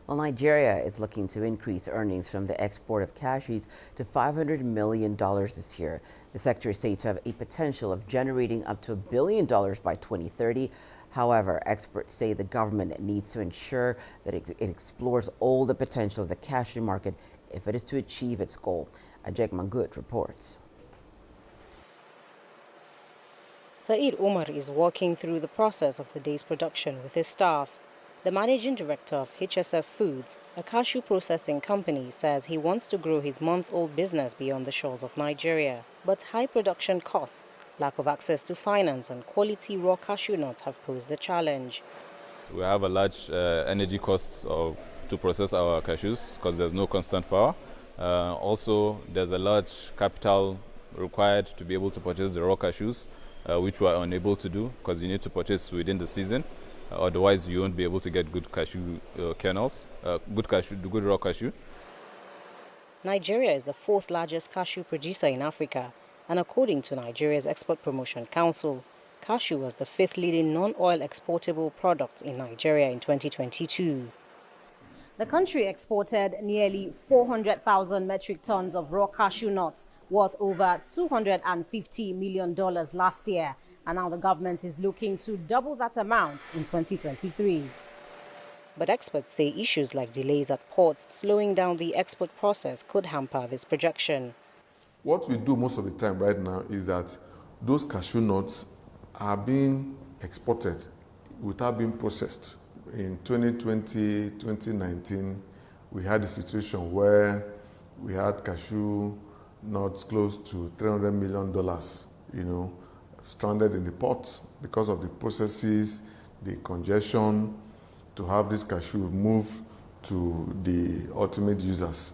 Well, Nigeria is looking to increase earnings from the export of cashews to $500 million this year. The sector is said to have a potential of generating up to $1 billion by 2030. However, experts say the government needs to ensure that it explores all the potential of the cashew market if it is to achieve its goal. Ajek Mangut reports. Saeed Umar is walking through the process of the day's production with his staff. The managing director of HSF Foods, a cashew processing company, says he wants to grow his months-old business beyond the shores of Nigeria. But high production costs, lack of access to finance and quality raw cashew nuts have posed a challenge. We have a large energy cost to process our cashews because there's no constant power. Also, there's a large capital required to be able to purchase the raw cashews, which we are unable to do because you need to purchase within the season. Otherwise, you won't be able to get good cashew kernels, good raw cashew. Nigeria is the fourth largest cashew producer in Africa, and according to Nigeria's Export Promotion Council, cashew was the fifth leading non-oil exportable product in Nigeria in 2022. The country exported nearly 400,000 metric tons of raw cashew nuts worth over $250 million last year. And now the government is looking to double that amount in 2023. But experts say issues like delays at ports slowing down the export process could hamper this projection. What we do most of the time right now is that those cashew nuts are being exported without being processed. In 2020, 2019, we had a situation where we had cashew nuts close to $300 million, stranded in the port because of the processes, the congestion to have this cashew move to the ultimate users.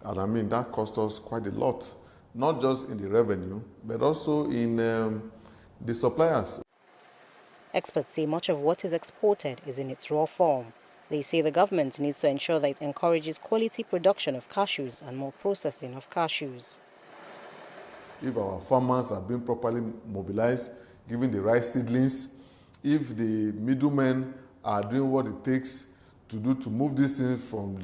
And I mean, that cost us quite a lot, not just in the revenue, but also in the suppliers. Experts say much of what is exported is in its raw form. They say the government needs to ensure that it encourages quality production of cashews and more processing of cashews. If our farmers are being properly mobilized, given the right seedlings, if the middlemen are doing what it takes to move these things from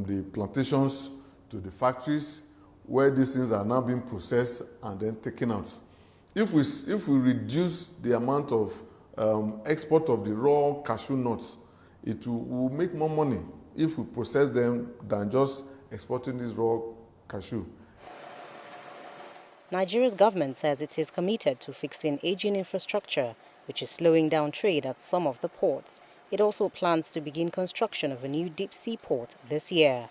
the plantations to the factories, where these things are now being processed and then taken out. If we reduce the amount of export of the raw cashew nuts, it will make more money if we process them than just exporting this raw cashew. Nigeria's government says it is committed to fixing aging infrastructure, which is slowing down trade at some of the ports. It also plans to begin construction of a new deep-sea port this year.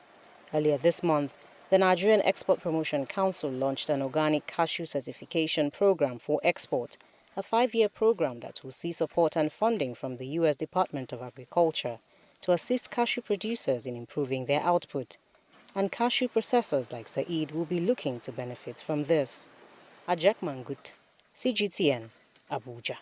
Earlier this month, the Nigerian Export Promotion Council launched an organic cashew certification program for export, a 5-year program that will see support and funding from the U.S. Department of Agriculture to assist cashew producers in improving their output. And cashew processors like Saeed will be looking to benefit from this. Ajek Mangut, CGTN, Abuja.